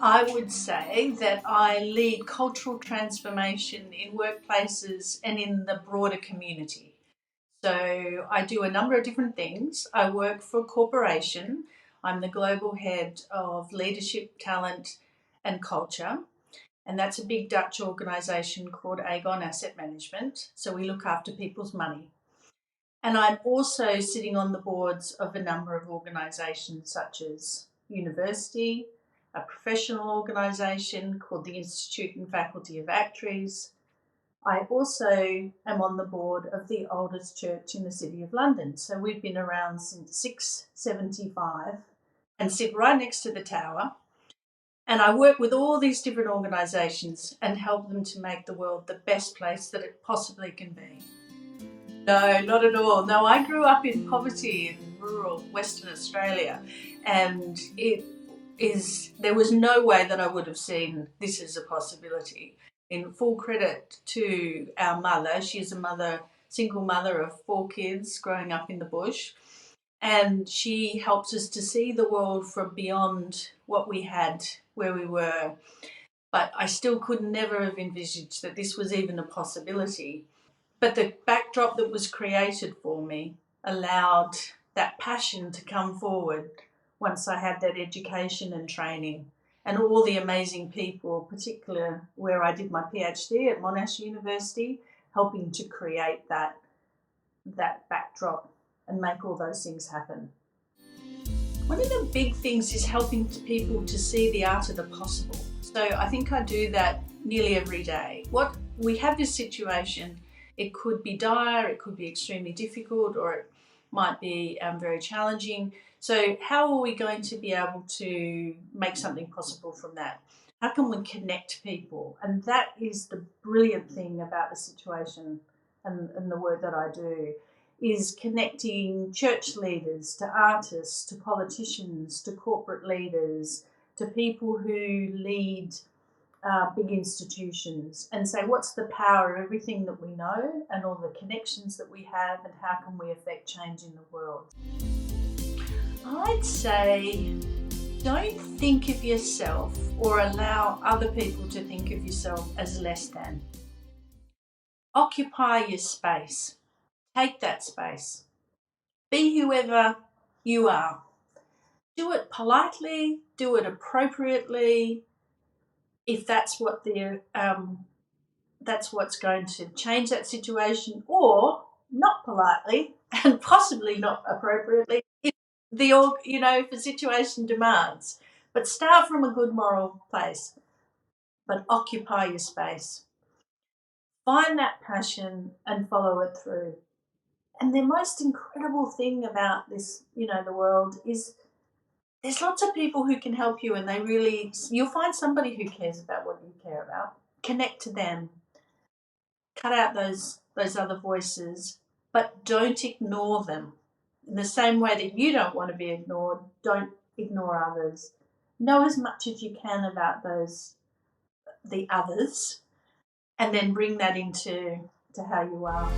I would say that I lead cultural transformation in workplaces and in the broader community. So I do a number of different things. I work for a corporation. I'm the global head of leadership, talent, and culture. And that's a big Dutch organisation called Aegon Asset Management. So we look after people's money. And I'm also sitting on the boards of a number of organisations such as university, a professional organisation called the Institute and Faculty of Actuaries. I also am on the board of the oldest church in the City of London. So we've been around since 675 and sit right next to the tower. And I work with all these different organisations and help them to make the world the best place that it possibly can be. No, not at all. No, I grew up in poverty in rural Western Australia, and there was no way that I would have seen this as a possibility. In full credit to our mother, she's single mother of 4 kids growing up in the bush, and she helps us to see the world from beyond what we had where we were. But I still could never have envisaged that this was even a possibility. But the backdrop that was created for me allowed that passion to come forward once I had that education and training, and all the amazing people, particularly where I did my PhD at Monash University, helping to create that backdrop and make all those things happen. One of the big things is helping people to see the art of the possible. So I think I do that nearly every day. We have this situation, it could be dire, it could be extremely difficult, or it might be very challenging. So how are we going to be able to make something possible from that? How can we connect people? And that is the brilliant thing about the situation and the work that I do, is connecting church leaders to artists, to politicians, to corporate leaders, to people who lead big institutions, and say, what's the power of everything that we know and all the connections that we have, and how can we affect change in the world? I'd say don't think of yourself or allow other people to think of yourself as less than. Occupy your space. Take that space. Be whoever you are. Do it politely, do it appropriately. If that's that's what's going to change that situation, or not politely and possibly not appropriately if the situation demands. But start from a good moral place, but occupy your space. Find that passion and follow it through. And the most incredible thing about this, the world, is there's lots of people who can help you, and you'll find somebody who cares about what you care about. Connect to them. Cut out those other voices, but don't ignore them. In the same way that you don't want to be ignored, don't ignore others. Know as much as you can about the others, and then bring that into how you are.